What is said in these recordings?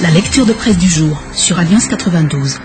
La lecture de presse du jour sur Alliance 92.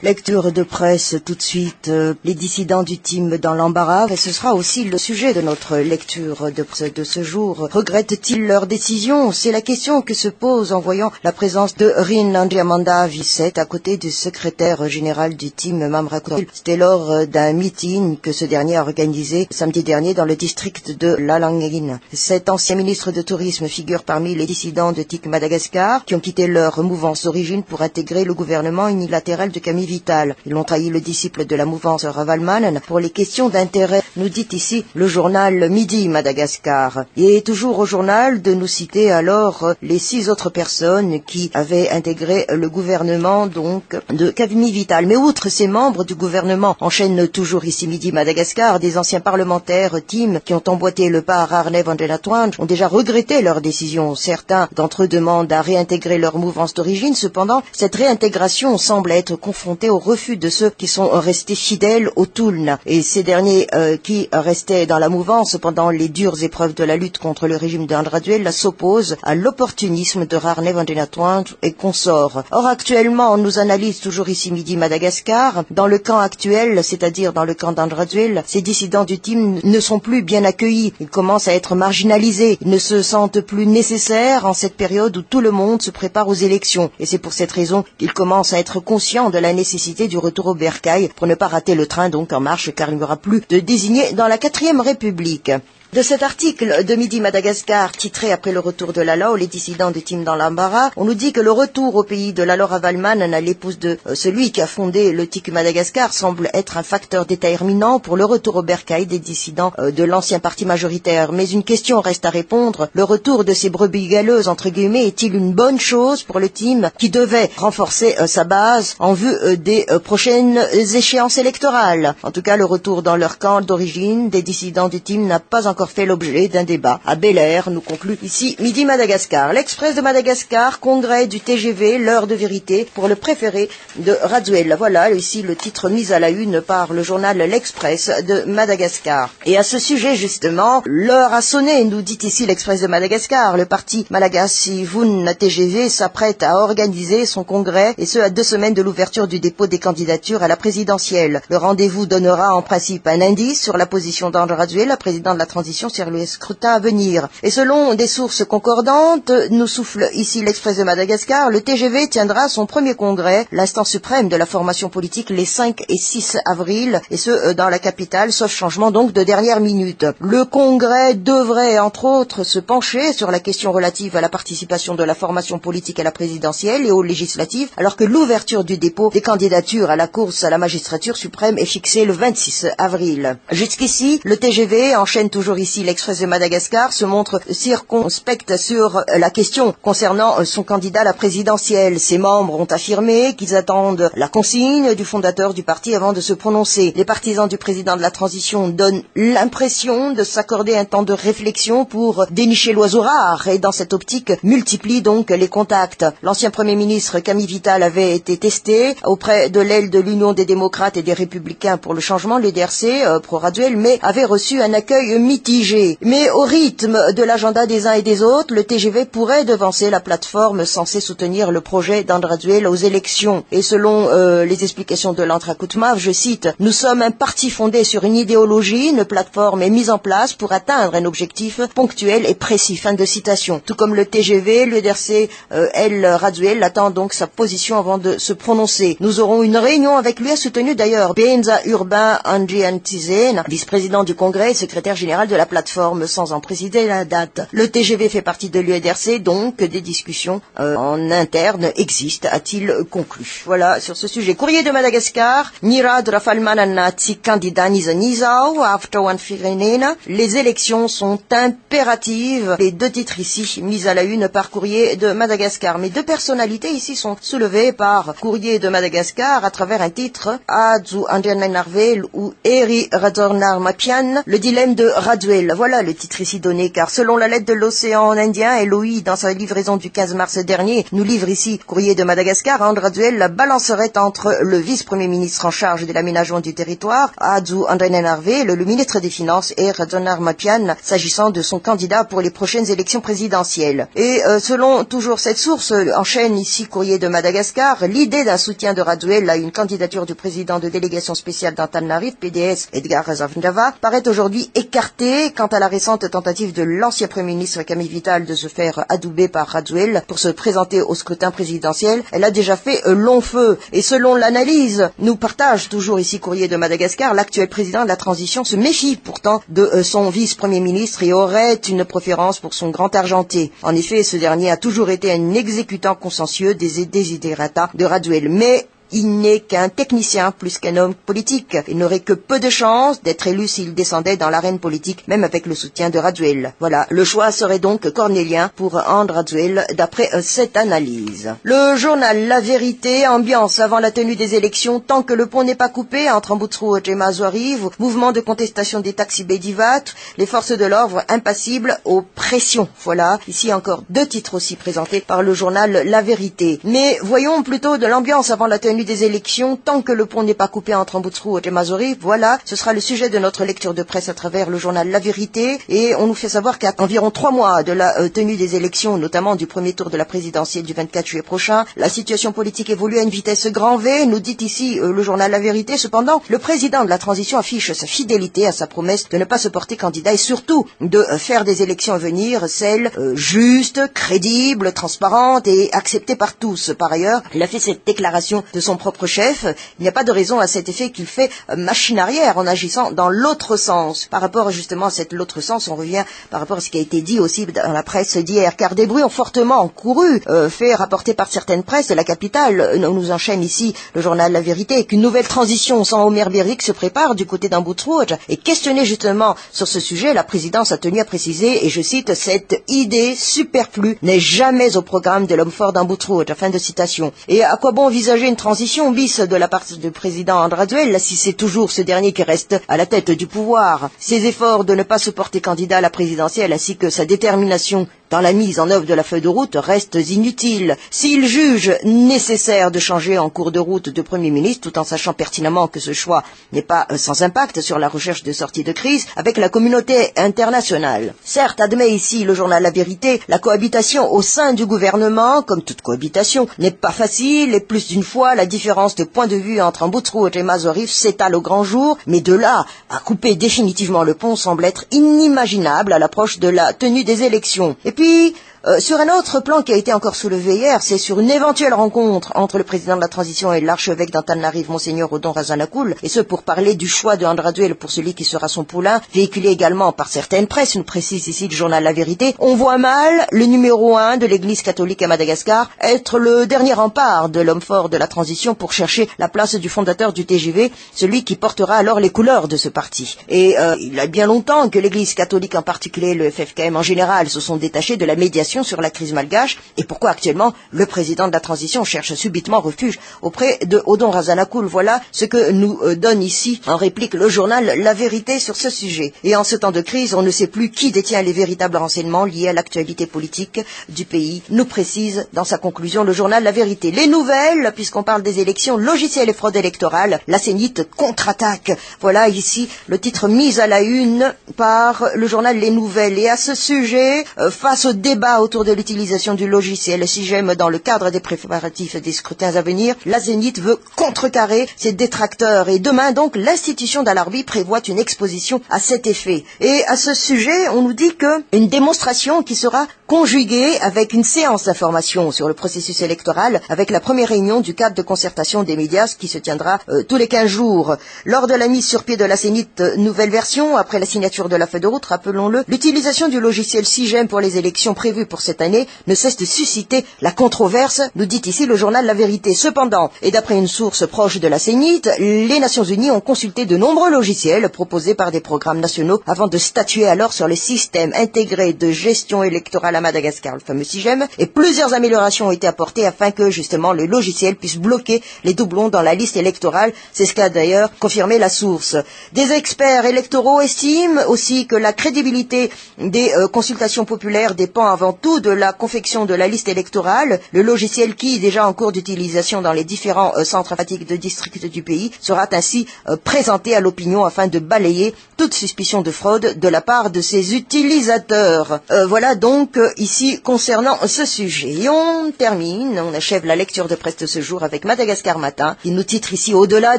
Lecture de presse tout de suite, les dissidents du team dans l'embarras, et ce sera aussi le sujet de notre lecture de ce jour. Regrettent-ils leur décision? C'est la question que se pose en voyant la présence de Rin Andriamanda Visset à côté du secrétaire général du team Mamra Kouril. C'était lors d'un meeting que ce dernier a organisé samedi dernier dans le district de Lalangin. Cet ancien ministre de tourisme figure parmi les dissidents de TIC Madagascar qui ont quitté leur mouvance d'origine pour intégrer le gouvernement unilatéral de Camille Vital. Ils ont trahi le disciple de la mouvance Ravalmanen pour les questions d'intérêt, nous dit ici le journal Midi Madagascar. Et toujours au journal de nous citer alors les 6 autres personnes qui avaient intégré le gouvernement donc de Camille Vital. Mais outre ces membres du gouvernement, enchaîne toujours ici Midi Madagascar, des anciens parlementaires team qui ont emboîté le pas à Rarnev Andrenatouanj ont déjà regretté leur décision. Certains d'entre eux demandent à réintégrer leur mouvance d'origine. Cependant, cette réintégration semble être confrontée au refus de ceux qui sont restés fidèles au Touln. Et ces derniers qui restaient dans la mouvance pendant les dures épreuves de la lutte contre le régime d'Andraduel s'opposent à l'opportunisme de Rarnev Andrenatouanj et consorts. Or actuellement, on nous analyse toujours ici Midi Madagascar. Dans le camp actuel, c'est-à-dire dans le camp d'Andraduel, ces dissidents du team ne sont plus bien accueillis. Ils commencent à être marginalisés. Ils ne se sentent plus nécessaires en cette période où tout le monde se prépare aux élections. Et c'est pour cette raison qu'ils commencent à être conscients de la nécessité du retour au bercail pour ne pas rater le train donc en marche car il n'y aura plus de désignés dans la 4e République. De cet article de Midi Madagascar, titré après le retour de Lalo, les dissidents du team dans l'embarras, on nous dit que le retour au pays de Lalo Ravalmanen, l'épouse de celui qui a fondé le TIC Madagascar, semble être un facteur déterminant pour le retour au bercail des dissidents de l'ancien parti majoritaire. Mais une question reste à répondre. Le retour de ces brebis galeuses, entre guillemets, est-il une bonne chose pour le team qui devait renforcer sa base en vue des prochaines échéances électorales? En tout cas, le retour dans leur camp d'origine des dissidents du team n'a pas encore fait l'objet d'un débat à Bel Air, nous conclut ici Midi Madagascar. L'Express de Madagascar, congrès du TGV, l'heure de vérité pour le préféré de Raduel. Voilà ici le titre mis à la une par le journal L'Express de Madagascar. Et à ce sujet justement, l'heure a sonné, nous dit ici l'Express de Madagascar. Le parti Malagasy Voun TGV s'apprête à organiser son congrès et ce à 2 semaines de l'ouverture du dépôt des candidatures à la présidentielle. Le rendez-vous donnera en principe un indice sur la position d'André Raduel, la présidente de la transition sur le scrutin à venir. Et selon des sources concordantes, nous souffle ici l'Express de Madagascar, le TGV tiendra son premier congrès, l'instance suprême de la formation politique, les 5 et 6 avril, et ce dans la capitale, sauf changement donc de dernière minute. Le congrès devrait entre autres se pencher sur la question relative à la participation de la formation politique à la présidentielle et aux législatives, alors que l'ouverture du dépôt des candidatures à la course à la magistrature suprême est fixée le 26 avril. Jusqu'ici, le TGV enchaîne toujours ici l'Express de Madagascar se montre circonspect sur la question concernant son candidat à la présidentielle. Ses membres ont affirmé qu'ils attendent la consigne du fondateur du parti avant de se prononcer. Les partisans du président de la transition donnent l'impression de s'accorder un temps de réflexion pour dénicher l'oiseau rare et dans cette optique multiplient donc les contacts. L'ancien Premier ministre Camille Vital avait été testé auprès de l'aile de l'Union des démocrates et des républicains pour le changement, l'UDRC, pro-Raduel, mais avait reçu un accueil mitigé. Mais au rythme de l'agenda des uns et des autres, le TGV pourrait devancer la plateforme censée soutenir le projet d'Andraduel aux élections. Et selon les explications de l'Antrakoutmav, je cite, « Nous sommes un parti fondé sur une idéologie, une plateforme est mise en place pour atteindre un objectif ponctuel et précis. » Fin de citation. Tout comme le TGV, l'UDRC, Raduel attend donc sa position avant de se prononcer. Nous aurons une réunion avec lui, a soutenu d'ailleurs Benza Urbain Andriantizen, vice-président du Congrès et secrétaire général de la plateforme sans en préciser la date. Le TGV fait partie de l'UDRC, donc des discussions en interne existent, a-t-il conclu. Voilà sur ce sujet. Courrier de Madagascar, Nirad Rafalmanana candidat Nizanizao, after one Firenena. Les élections sont impératives. Les 2 titres ici mis à la une par Courrier de Madagascar. Mais 2 personnalités ici sont soulevées par Courrier de Madagascar à travers un titre Adzu Andrian Narvel ou Eri Radornar Mapian, le dilemme de Raduel Raduel. Voilà le titre ici donné, car selon la lettre de l'océan Indien, LOI, dans sa livraison du 15 mars dernier, nous livre ici Courrier de Madagascar, André Raduel balancerait entre le vice-premier ministre en charge de l'aménagement du territoire, Adzu Andrenenarve, le ministre des Finances, et Radzonar Mapian, s'agissant de son candidat pour les prochaines élections présidentielles. Et selon toujours cette source, enchaîne ici Courrier de Madagascar, l'idée d'un soutien de Raduel à une candidature du président de délégation spéciale d'Antananarive, PDS, Edgar Razavndava, paraît aujourd'hui écartée quant à la récente tentative de l'ancien Premier ministre Camille Vital de se faire adouber par Raduel pour se présenter au scrutin présidentiel. Elle a déjà fait long feu. Et selon l'analyse, nous partage toujours ici Courrier de Madagascar, l'actuel président de la transition se méfie pourtant de son vice-premier ministre et aurait une préférence pour son grand argenté. En effet, ce dernier a toujours été un exécutant consciencieux des desiderata de Raduel. Mais il n'est qu'un technicien plus qu'un homme politique. Il n'aurait que peu de chances d'être élu s'il descendait dans l'arène politique, même avec le soutien de Raduel. Voilà, le choix serait donc cornélien pour André Raduel, d'après cette analyse. Le journal La Vérité, ambiance avant la tenue des élections, tant que le pont n'est pas coupé entre Amboutrou et Mazoarive, mouvement de contestation des taxis Bédivat, les forces de l'ordre impassibles aux pressions. Voilà, ici encore deux titres aussi présentés par le journal La Vérité. Mais voyons plutôt de l'ambiance avant la tenue des élections, tant que le pont n'est pas coupé entre Amboutrou et Mazori. Voilà, ce sera le sujet de notre lecture de presse à travers le journal La Vérité, et on nous fait savoir qu'à environ 3 mois de la tenue des élections, notamment du premier tour de la présidentielle du 24 juillet prochain, la situation politique évolue à une vitesse grand V, nous dit ici le journal La Vérité. Cependant, le président de la transition affiche sa fidélité à sa promesse de ne pas se porter candidat et surtout de faire des élections à venir celles justes, crédibles, transparentes et acceptées par tous. Par ailleurs, il a fait cette déclaration de son propre chef. Il n'y a pas de raison à cet effet qu'il fait machine arrière en agissant dans l'autre sens. Par rapport justement à cet l'autre sens, on revient par rapport à ce qui a été dit aussi dans la presse d'hier, car des bruits ont fortement couru, fait rapporter par certaines presses de la capitale. On nous enchaîne ici le journal La Vérité, qu'une nouvelle transition sans Omer Beric se prépare du côté d'Amboutrou. Et questionné justement sur ce sujet, la présidence a tenu à préciser, et je cite, cette idée superflue n'est jamais au programme de l'homme fort d'Amboutrou. Fin de citation. Et à quoi bon envisager une transition bis de la part du président André Raduel, si c'est toujours ce dernier qui reste à la tête du pouvoir? Ses efforts de ne pas se porter candidat à la présidentielle ainsi que sa détermination dans la mise en œuvre de la feuille de route restent inutiles. S'il juge nécessaire de changer en cours de route de Premier ministre, tout en sachant pertinemment que ce choix n'est pas sans impact sur la recherche de sortie de crise avec la communauté internationale. Certes, admet ici le journal La Vérité, la cohabitation au sein du gouvernement, comme toute cohabitation, n'est pas facile et plus d'une fois, la différence de point de vue entre Amboutrou et Mazoriv s'étale au grand jour, mais de là à couper définitivement le pont semble être inimaginable à l'approche de la tenue des élections. Et puis, sur un autre plan qui a été encore soulevé hier, c'est sur une éventuelle rencontre entre le président de la transition et l'archevêque d'Antananarive, Monseigneur Odon Razanakul, et ce pour parler du choix de André Raduel pour celui qui sera son poulain, véhiculé également par certaines presses, nous précise ici le journal La Vérité. On voit mal le numéro 1 de l'église catholique à Madagascar être le dernier rempart de l'homme fort de la transition pour chercher la place du fondateur du TGV, celui qui portera alors les couleurs de ce parti. Et il y a bien longtemps que l'église catholique, en particulier le FFKM en général, se sont détachés de la médiation sur la crise malgache, et pourquoi actuellement le président de la transition cherche subitement refuge auprès de Odon Razanakul. Voilà ce que nous donne ici en réplique le journal La Vérité sur ce sujet. Et en ce temps de crise, on ne sait plus qui détient les véritables renseignements liés à l'actualité politique du pays, nous précise dans sa conclusion le journal La Vérité. Les nouvelles, puisqu'on parle des élections, logiciels et fraude électorale, la Sénite contre-attaque. Voilà ici le titre mis à la une par le journal Les Nouvelles. Et à ce sujet, face au débat autour de l'utilisation du logiciel SIGEM dans le cadre des préparatifs des scrutins à venir, la Zénith veut contrecarrer ses détracteurs et demain donc l'institution d'Alarbi prévoit une exposition à cet effet. Et à ce sujet, on nous dit que une démonstration qui sera conjuguée avec une séance d'information sur le processus électoral avec la première réunion du cadre de concertation des médias qui se tiendra tous les 15 jours. Lors de la mise sur pied de la Zénith nouvelle version, après la signature de la feuille de route, rappelons-le, l'utilisation du logiciel SIGEM pour les élections prévues pour cette année ne cesse de susciter la controverse, nous dit ici le journal La Vérité. Cependant, et d'après une source proche de la CENIT, les Nations Unies ont consulté de nombreux logiciels proposés par des programmes nationaux avant de statuer alors sur le système intégré de gestion électorale à Madagascar, le fameux SIGEM, et plusieurs améliorations ont été apportées afin que justement le logiciel puisse bloquer les doublons dans la liste électorale. C'est ce qu'a d'ailleurs confirmé la source. Des experts électoraux estiment aussi que la crédibilité des consultations populaires dépend avant tout de la confection de la liste électorale. Le logiciel qui, déjà en cours d'utilisation dans les différents centres informatiques de district du pays, sera ainsi présenté à l'opinion afin de balayer toute suspicion de fraude de la part de ses utilisateurs. Voilà donc ici concernant ce sujet. Et on achève la lecture de presse de ce jour avec Madagascar Matin, qui nous titre ici au-delà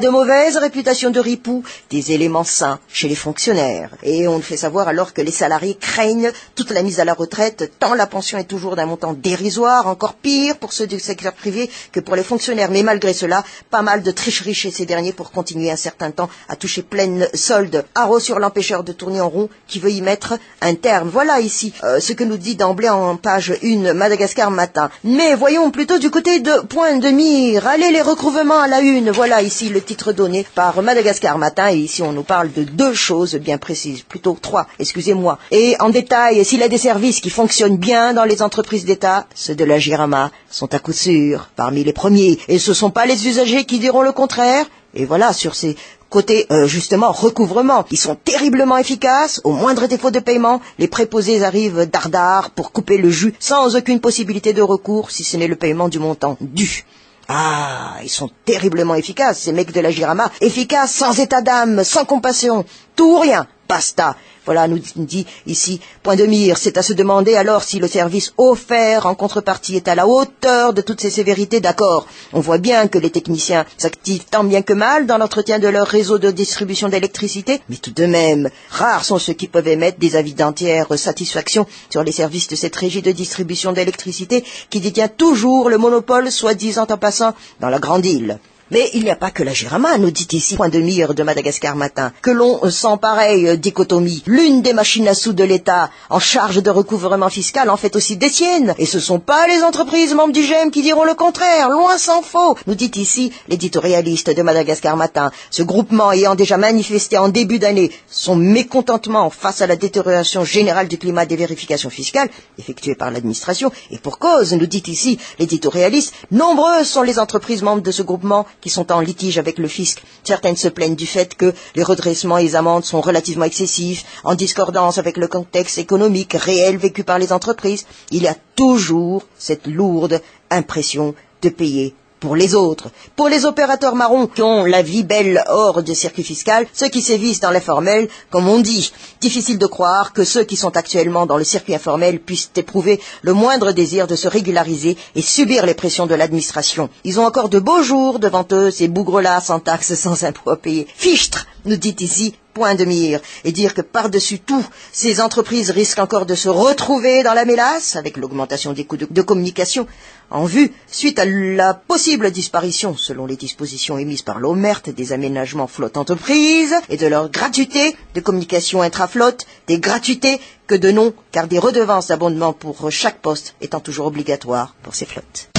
de mauvaise réputation de ripou, des éléments sains chez les fonctionnaires. Et on fait savoir alors que les salariés craignent toute la mise à la retraite, tant la pension est toujours d'un montant dérisoire, encore pire pour ceux du secteur privé que pour les fonctionnaires. Mais malgré cela, pas mal de tricheries chez ces derniers pour continuer un certain temps à toucher pleine solde. Haro sur l'empêcheur de tourner en rond qui veut y mettre un terme. Voilà ici ce que nous dit d'emblée en page 1 Madagascar Matin. Mais voyons plutôt du côté de Point de Mire. Allez, les recouvrements à la une. Voilà ici le titre donné par Madagascar Matin. Et ici on nous parle de deux choses bien précises, plutôt trois, excusez-moi. Et en détail, s'il y a des services qui fonctionnent bien dans les entreprises d'État, ceux de la Girama sont à coup sûr parmi les premiers. Et ce ne sont pas les usagers qui diront le contraire. Et voilà, sur ces côté, justement, recouvrement. Ils sont terriblement efficaces. Au moindre défaut de paiement, les préposés arrivent dardard pour couper le jus sans aucune possibilité de recours, si ce n'est le paiement du montant dû. Ah, ils sont terriblement efficaces, ces mecs de la Girama. Efficaces, sans état d'âme, sans compassion. Tout ou rien. Basta. Voilà, nous dit ici Point de Mire. C'est à se demander alors si le service offert en contrepartie est à la hauteur de toutes ces sévérités. D'accord, on voit bien que les techniciens s'activent tant bien que mal dans l'entretien de leur réseau de distribution d'électricité, mais tout de même, rares sont ceux qui peuvent émettre des avis d'entière satisfaction sur les services de cette régie de distribution d'électricité qui détient toujours le monopole, soi-disant en passant, dans la grande île. Mais il n'y a pas que la Girama, nous dit ici Point de Mire de Madagascar Matin, que l'on sent pareille dichotomie. L'une des machines à sous de l'État en charge de recouvrement fiscal en fait aussi des siennes. Et ce sont pas les entreprises membres du GEM qui diront le contraire, loin s'en faut, nous dit ici l'éditorialiste de Madagascar Matin. Ce groupement ayant déjà manifesté en début d'année son mécontentement face à la détérioration générale du climat des vérifications fiscales effectuées par l'administration, et pour cause, nous dit ici l'éditorialiste, nombreuses sont les entreprises membres de ce groupement qui sont en litige avec le fisc. Certaines se plaignent du fait que les redressements et les amendes sont relativement excessifs, en discordance avec le contexte économique réel vécu par les entreprises. Il y a toujours cette lourde impression de payer pour les autres. Pour les opérateurs marrons qui ont la vie belle hors du circuit fiscal, ceux qui sévissent dans l'informel, comme on dit. Difficile de croire que ceux qui sont actuellement dans le circuit informel puissent éprouver le moindre désir de se régulariser et subir les pressions de l'administration. Ils ont encore de beaux jours devant eux, ces bougres-là sans taxes, sans impôts à payer. Fichtre, nous dit ici Point de Mire, et dire que par-dessus tout, ces entreprises risquent encore de se retrouver dans la mélasse avec l'augmentation des coûts de communication en vue, suite à la possible disparition, selon les dispositions émises par l'OMERT, des aménagements flotte entreprises et de leur gratuité de communication intraflotte, des gratuités que de nom, car des redevances d'abonnement pour chaque poste étant toujours obligatoires pour ces flottes.